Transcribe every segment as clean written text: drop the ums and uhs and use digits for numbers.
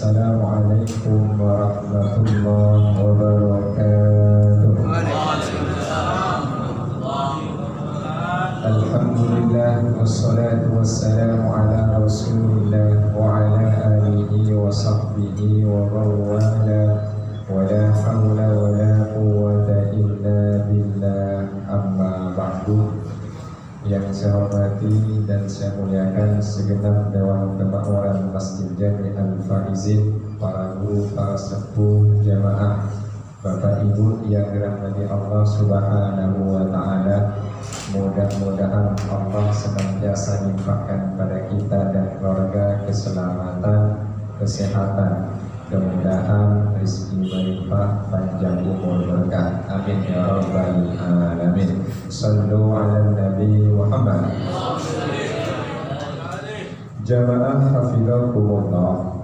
Assalamualaikum warahmatullahi wabarakatuh. Alhamdulillah wassalatu wassalamu ala Rasulillah wa ala alihi wa sahbihi wa mawala wa la hawla wa la quwwata illa billah, amma ba'du. Yang saya hormati dan saya muliakan segenap Dewan Kemakmuran Masjid Jami Al-Faizin, para guru, para sepuh, jamaah, Bapak Ibu yang dirahmati Allah Subhanahu wa Ta'ala. Mudah-mudahan Allah senantiasa limpahkan pada kita dan keluarga keselamatan, kesehatan, kemudahan, rezeki melimpah, panjang umur berkah. Amin ya rabbal alamin. Sallu ala Nabi Muhammad. Jamaah hafizakumullah.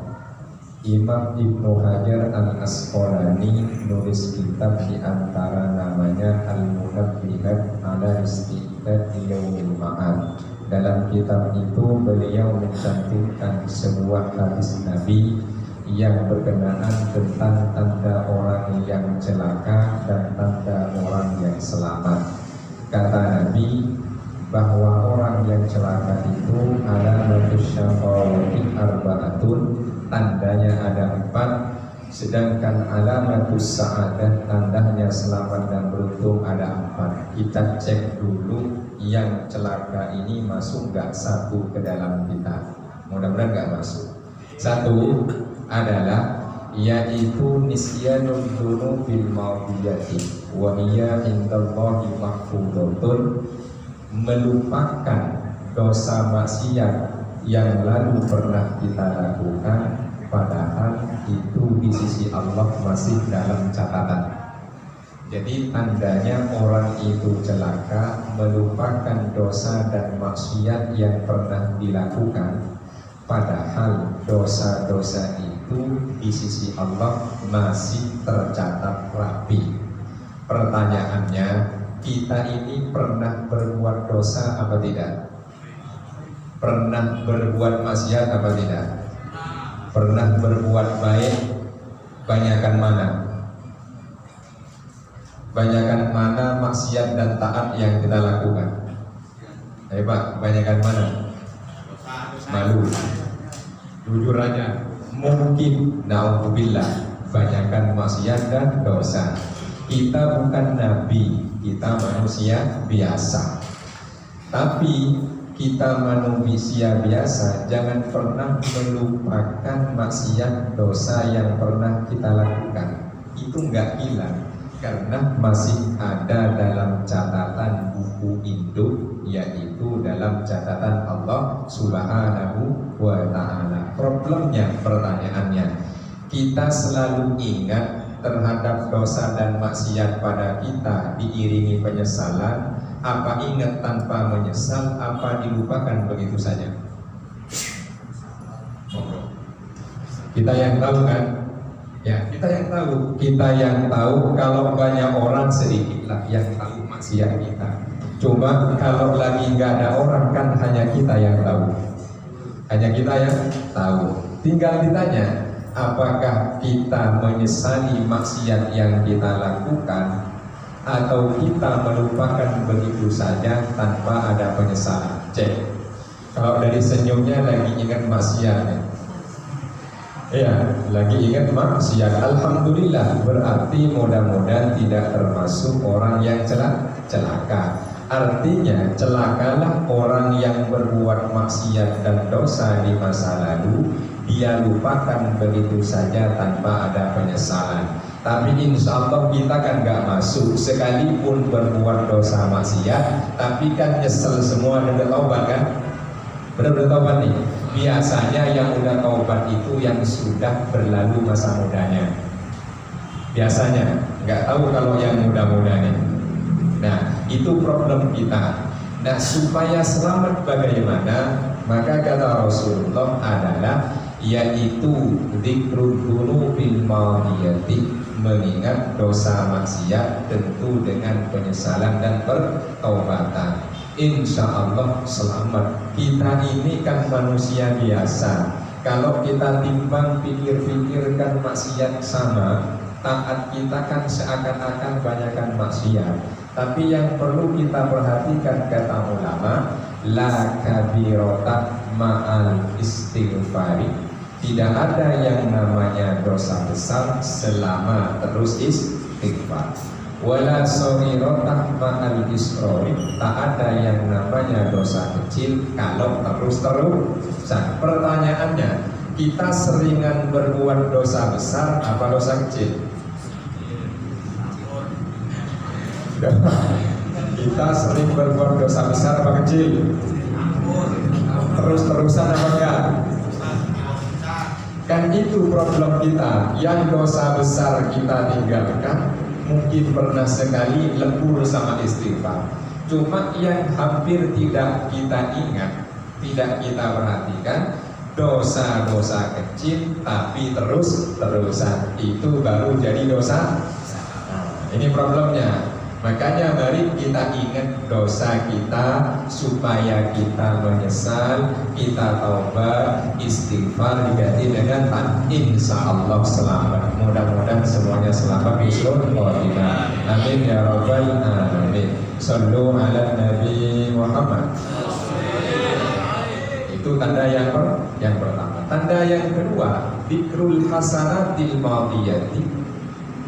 Imam Ibnu Hajar Al-Asqalani nulis kitab di antara namanya Al-Munabbihat ala Istiqdat Yaumil Ma'ad. Dalam kitab itu beliau mencantumkan sebuah hadis Nabi yang berkenaan tentang tanda orang yang celaka dan tanda orang yang selamat. Kata Nabi bahwa orang yang celaka itu alamatus syaqawati arba'atun, tandanya ada 4, sedangkan alamatus sa'adah, tandanya selamat dan beruntung ada 4. Kita cek dulu yang celaka ini masuk gak satu ke dalam kita. Mudah-mudahan gak masuk. Satu adalah yaitu nisyanul dzunubil madiyati wa hiya indallahi mahfudatun, melupakan dosa maksiat yang lalu pernah kita lakukan, padahal itu di sisi Allah masih dalam catatan. Jadi tandanya orang itu celaka melupakan dosa dan maksiat yang pernah dilakukan, padahal dosa-dosa itu di sisi Allah masih tercatat rapi. Pertanyaannya, kita ini pernah berbuat dosa apa tidak? Pernah berbuat maksiat apa tidak? Pernah berbuat baik? Banyakan mana? Banyakan mana maksiat dan taat yang kita lakukan? Ayo Pak, banyakan mana? Malu. Jujur aja, mungkin naudzubillah banyakan maksiat dan dosa. Kita bukan nabi, kita manusia biasa. Tapi kita manusia biasa jangan pernah melupakan maksiat dosa yang pernah kita lakukan. Itu nggak hilang karena masih ada dalam catatan buku induk, yaitu dalam catatan Allah Subhanahu wa Ta'ala. Problemnya, pertanyaannya, kita selalu ingat terhadap dosa dan maksiat pada kita diiringi penyesalan, apa ingat tanpa menyesal, apa dilupakan begitu saja? Kita yang tahu kan? Ya, kita yang tahu. Kita yang tahu. Kalau banyak orang sedikitlah yang tahu maksiat kita. Cuma kalau lagi nggak ada orang kan hanya kita yang tahu. Hanya kita yang tahu. Tinggal ditanya, apakah kita menyesali maksiat yang kita lakukan atau kita melupakan begitu saja tanpa ada penyesalan? Cek. Kalau dari senyumnya lagi ingat maksiatnya. Ya, lagi ingat maksiat. Alhamdulillah, berarti mudah-mudahan tidak termasuk orang yang celaka. Artinya celakalah orang yang berbuat maksiat dan dosa di masa lalu, dia lupakan begitu saja tanpa ada penyesalan. Tapi insya Allah kita kan gak masuk, sekalipun berbuat dosa maksiat, tapi kan nyesel semua dan bertobat kan? Benar-benar taubat nih. Biasanya yang udah taubat itu yang sudah berlalu masa mudanya. Biasanya, nggak tahu kalau yang muda-muda nih. Nah, itu problem kita. Nah, supaya selamat bagaimana? Maka kata Rasulullah adalah yaitu dzikrul dzunubil madiyati, mengingat dosa maksiat tentu dengan penyesalan dan pertaubatan. Insya Allah selamat. Kita ini kan manusia biasa, Kalau kita timbang pikir-pikirkan maksiat sama, taat kita kan seakan-akan banyakkan maksiat. Tapi yang perlu kita perhatikan kata ulama, la kabirota ma'al istighfari. Tidak ada yang namanya dosa besar selama terus istighfar. Wala saghirata ma'al isrori. Tak ada yang namanya dosa kecil kalau terus-terusan. Pertanyaannya, kita seringan berbuat dosa besar apa dosa kecil? Kita sering berbuat dosa besar apa kecil? Terus-terusan apa enggak? Kan itu problem kita. Yang dosa besar kita tinggalkan, mungkin pernah sekali lembur sama istighfar. Cuma yang hampir tidak kita ingat, tidak kita perhatikan, dosa-dosa kecil tapi terus-terusan, itu baru jadi dosa. Ini problemnya. Makanya mari kita ingat dosa kita supaya kita menyesal, kita taubat, istighfar diganti dengan insya Allah selamat. Mudah-mudahan semuanya selamat husnul khotimah. Amin ya rabbal alamin. Sallu ala Nabi Muhammad. Itu tanda yang pertama. Tanda yang kedua, dzikrul hasanatil madiyati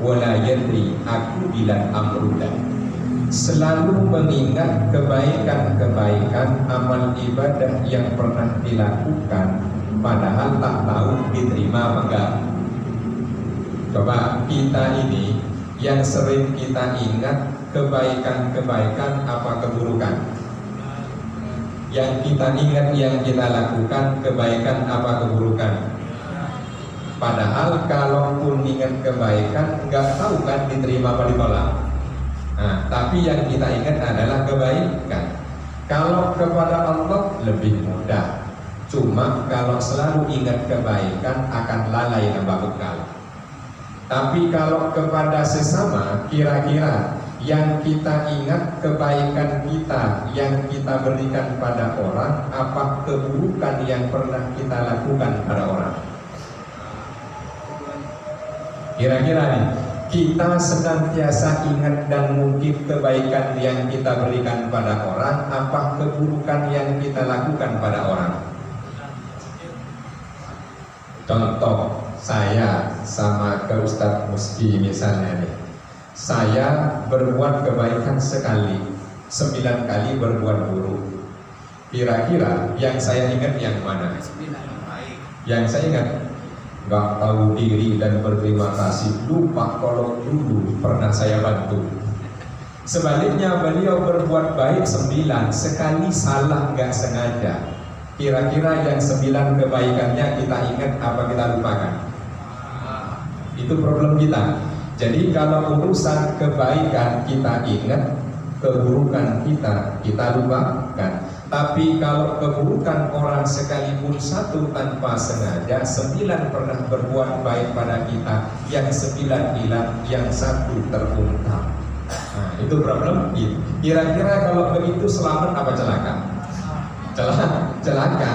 wala yadri aku bilan amrudan. Selalu mengingat kebaikan-kebaikan amal ibadah yang pernah dilakukan, padahal tak tahu diterima enggak. Coba kita ini yang sering kita ingat kebaikan-kebaikan apa keburukan? Yang kita ingat yang kita lakukan kebaikan apa keburukan? Padahal kalaupun ingat kebaikan, nggak tahu kan diterima apa ditolak. Nah, tapi yang kita ingat adalah kebaikan. Kalau kepada Allah lebih mudah. Cuma kalau selalu ingat kebaikan akan lalai nambah bekal. Tapi kalau kepada sesama, kira-kira yang kita ingat kebaikan kita yang kita berikan pada orang, apa keburukan yang pernah kita lakukan pada orang? Kira-kira nih, kita senantiasa ingat dan mungkin kebaikan yang kita berikan pada orang, apa keburukan yang kita lakukan pada orang? Contoh, saya sama ke Ustadz Muski misalnya nih, saya berbuat kebaikan sekali, 9 kali berbuat buruk. Kira-kira yang saya ingat yang mana? Yang saya ingat nggak tahu diri dan berterima kasih, lupa kalau dulu pernah saya bantu. Sebaliknya beliau berbuat baik 9, sekali salah nggak sengaja. Kira-kira yang 9 kebaikannya kita ingat apa kita lupakan? Itu problem kita. Jadi kalau urusan kebaikan kita ingat, keburukan kita lupakan. Tapi kalau keburukan orang sekalipun 1 tanpa sengaja, 9 pernah berbuat baik pada kita, yang 9 hilang, yang 1 terungkap. Nah, itu problem kita. Kira-kira kalau begitu selamat apa celaka? Celaka.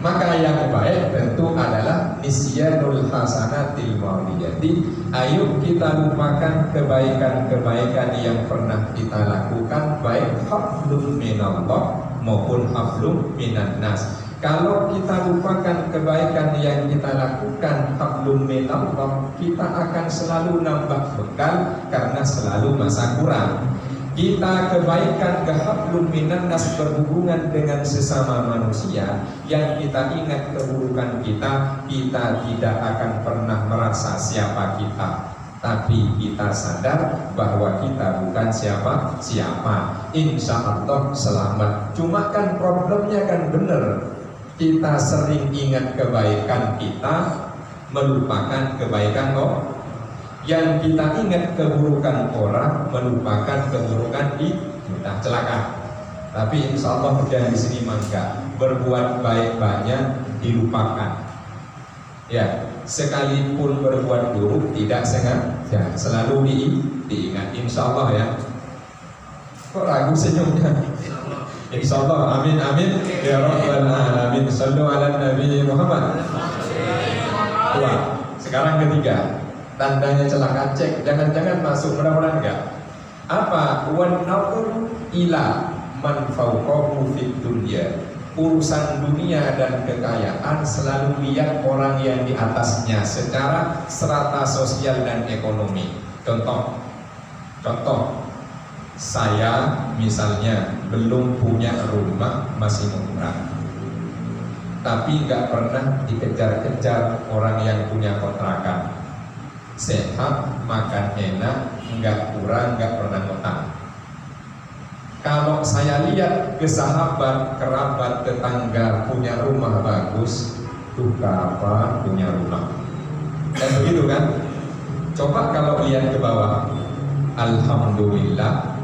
Maka yang baik tentu adalah nisyanul hasanatil madiyati. Ayo kita lupakan kebaikan-kebaikan yang pernah kita lakukan, baik hablum minallah maupun hablum minan nas. Kalau kita lupakan kebaikan yang kita lakukan, hablum minallah, kita akan selalu nambah bekal karena selalu masa kurang. Kita kebaikan ke hablum minan nas berhubungan dengan sesama manusia, yang kita ingat keburukan kita tidak akan pernah merasa siapa kita, tapi kita sadar bahwa kita bukan siapa-siapa. Insya Allah selamat. Cuma kan problemnya kan bener, kita sering ingat kebaikan kita, melupakan kebaikan yang kita ingat keburukan orang, melupakan keburukan kita, celaka. Tapi insya Allah udah di sini mangga, berbuat baik banyak dilupakan. Ya, sekalipun berbuat buruk tidak sengaja, selalu diingat. Insya Allah ya. Kok ragu senyumnya? Insyaallah, amin amin ya rabbal alamin. Sallu ala Nabi Muhammad. Dua. Sekarang ketiga, tandanya celaka, cek, jangan-jangan masuk, mudah-mudahan enggak. Apa? Wan nadhur ila man fawqahu fid dunya. Urusan dunia dan kekayaan selalu lihat orang yang di atasnya secara strata sosial dan ekonomi. Contoh, saya misalnya belum punya rumah, masih murah, tapi nggak pernah dikejar-kejar orang yang punya kontrakan. Sehat, makan enak, nggak kurang, nggak pernah ngutang. Kalau saya lihat ke sahabat, kerabat, tetangga punya rumah bagus, tuh kapan punya rumah? Dan begitu kan? Coba kalau lihat ke bawah, alhamdulillah,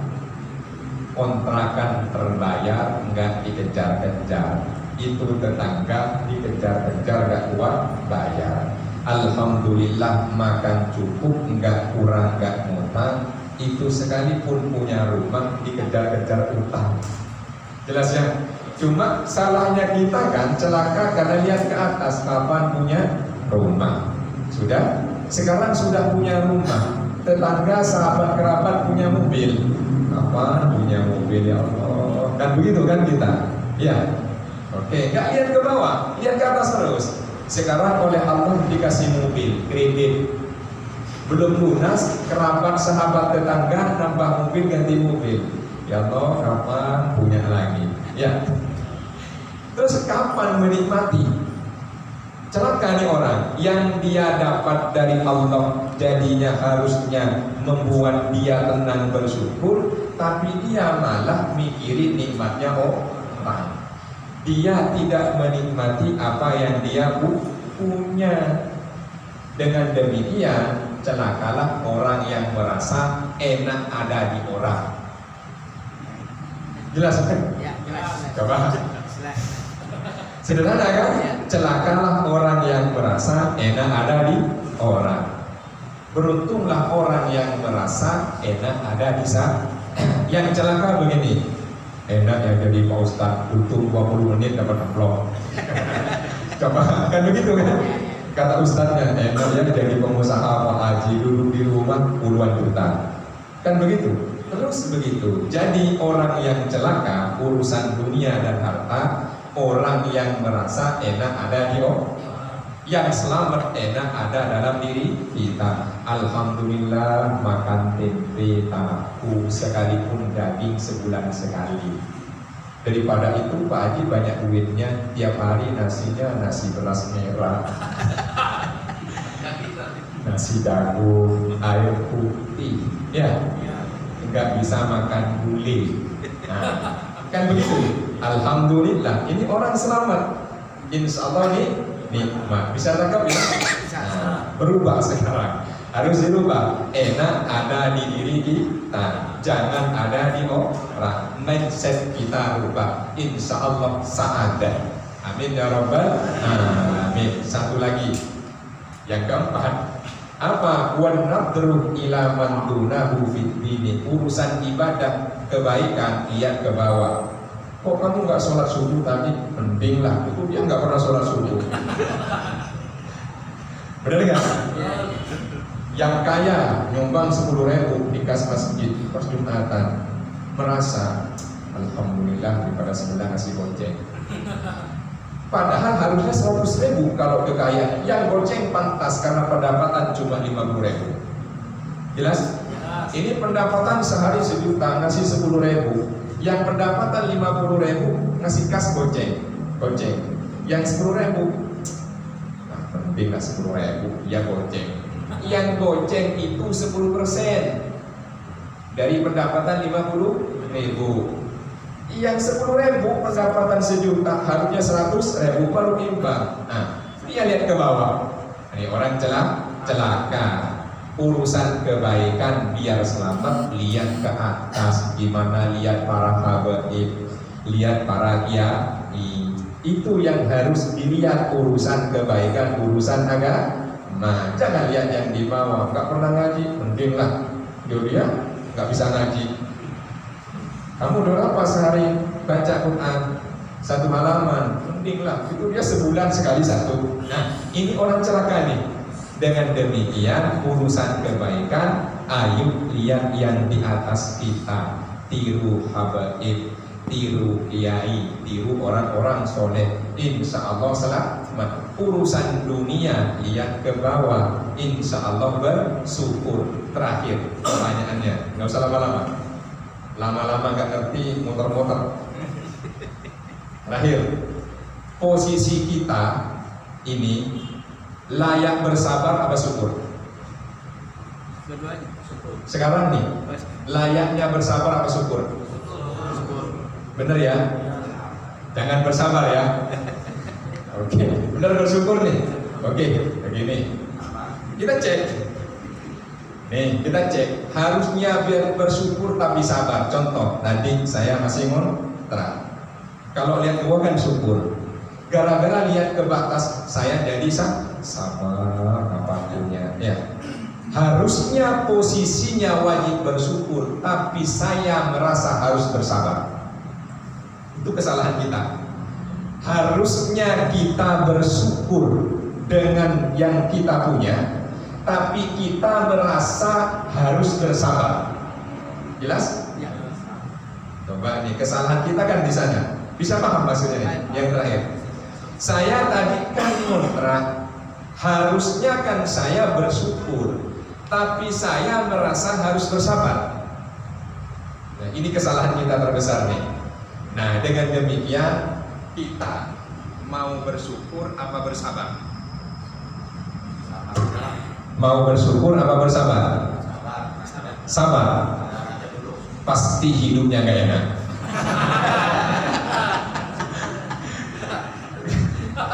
kontrakan terbayar, nggak dikejar-kejar. Itu tetangga dikejar-kejar, nggak kuat bayar. Alhamdulillah, makan cukup, nggak kurang, nggak ngutang. Itu sekalipun punya rumah dikejar-kejar utang. Jelas ya? Cuma salahnya kita kan celaka karena lihat ke atas, kapan punya rumah. Sudah? Sekarang sudah punya rumah. Tetangga, sahabat, kerabat punya mobil. Kapan punya mobil, ya Allah? Kan begitu kan kita? Ya. Oke, nggak lihat ke bawah, lihat ke atas terus. Sekarang oleh Allah dikasih mobil, kredit, belum lunas, kerabat, sahabat, tetangga nambah mobil, ganti mobil. Ya Allah, kapan punya lagi? Ya. Terus kapan menikmati? Celaka nih orang yang dia dapat dari Allah, jadinya harusnya membuat dia tenang bersyukur, tapi dia malah mikirin nikmatnya orang. Dia tidak menikmati apa yang dia punya. Dengan demikian celakalah orang yang merasa enak ada di orang. Jelas kan? Ya, jelas. Coba. Sederhana kan? Celakalah orang yang merasa enak ada di orang. Beruntunglah orang yang merasa enak ada di sana. Yang celaka begini. Enak ya jadi Pak Ustadz, butuh 20 menit dapat amplop. Coba kan begitu kan? Kata Ustadznya, enak ya jadi pengusaha Pak Haji, duduk di rumah puluhan juta. Kan begitu? Terus begitu. Jadi orang yang celaka urusan dunia dan harta, orang yang merasa enak ada di orang. Yang selamat enak ada dalam diri kita. Alhamdulillah makan tempe tahu sekalipun daging sebulan sekali. Daripada itu Pak Haji banyak duitnya, tiap hari nasinya nasi beras merah, nasi dagu, air putih, ya nggak bisa makan gulai. Nah, kan begitu. Alhamdulillah ini orang selamat. Insya Allah nih nikmat. Bisa tangkap ya? Nah, berubah sekarang. Harus dirubah. Enak ada di diri kita, jangan ada di orang. Mindset kita rubah. Insya Allah sa'adah. Amin ya rabbal alamin. Satu lagi, yang keempat, apa? Wan nadru ila man dunahu fid dini. Urusan ibadah kebaikan lihat ke bawah. Kok kamu nggak sholat subuh tadi? Mending lah, itu dia nggak pernah sholat subuh. Benar nggak? Yang kaya nyumbang 10.000 di kas masjid pas Jumatan, merasa alhamdulillah daripada sebelah ngasih goceng. Padahal harusnya 100.000 kalau kekayaan. Yang goceng pantas karena pendapatan cuma 50.000. Jelas? Ini pendapatan sehari 1 juta ngasih 10.000. Yang pendapatan 50.000 ngasih kas goceng. Yang 10.000, nah penting lah 10.000 ya goceng. Yang goceng itu 10% dari pendapatan 50.000. Yang 10.000 pendapatan 1 juta harusnya 100.000 baru imbang. Nah, dia lihat ke bawah. Ini orang celaka. Urusan kebaikan biar selamat, lihat ke atas. Gimana lihat para habaib, lihat para kiai. Itu yang harus dilihat, urusan kebaikan, urusan agama. Jangan lihat yang di bawah. Gak pernah ngaji, mending lah dia gak bisa ngaji. Kamu udah apa sehari? baca Quran 1 halaman, mending lah, itu dia sebulan sekali 1. Nah, ini orang celaka nih. Dengan demikian urusan kebaikan, ayo lihat yang di atas kita, tiru habaib, tiru kiai, tiru orang-orang soleh, insya Allah selamat. Urusan dunia lihat ke bawah, insya Allah bersyukur. Terakhir pertanyaannya, nggak usah lama-lama, lama-lama nggak ngerti muter-muter. Terakhir, posisi kita ini layak bersabar apa syukur? Dua-duanya syukur. Sekarang nih, layaknya bersabar apa syukur? Bener ya? Jangan bersabar ya. Oke, bener bersyukur nih. Oke, begini. Kita cek. Nih, kita cek. Harusnya biar bersyukur tapi sabar. Contoh, tadi saya masih ngontrak. Kalau lihat gua kan syukur. Gara-gara lihat ke batas saya jadi sabar apapunnya. Ya. Harusnya posisinya wajib bersyukur, tapi saya merasa harus bersabar. Itu kesalahan kita. Harusnya kita bersyukur dengan yang kita punya, tapi kita merasa harus bersabar. Jelas? Ya. Coba nih, kesalahan kita kan di sana. Bisa paham maksudnya nih? Yang terakhir, saya tadi kan kontrak, harusnya kan saya bersyukur, tapi saya merasa harus bersabar. Nah, ini kesalahan kita terbesar nih. Nah, dengan demikian kita mau bersyukur apa bersabar? Mau bersyukur apa bersabar? Sabar. Pasti hidupnya gak enak.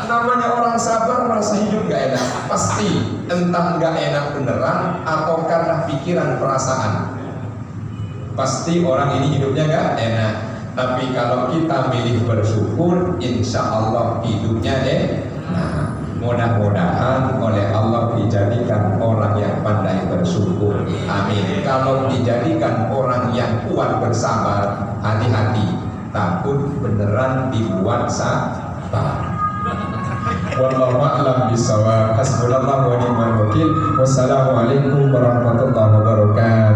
Namanya orang sabar merasa hidup gak enak, pasti entah gak enak beneran atau karena pikiran perasaan. Pasti orang ini hidupnya gak enak. Tapi kalau kita milih bersyukur, insya Allah hidupnya enak. Mudah-mudahan oleh Allah dijadikan orang yang pandai bersyukur. Amin. Kalau dijadikan orang yang kuat bersabar, hati-hati, takut beneran dibuat sabar. Wallahu a'lam bishawab. Hasbunallahu wa ni'mal wakil. Wassalamualaikum warahmatullahi wabarakatuh.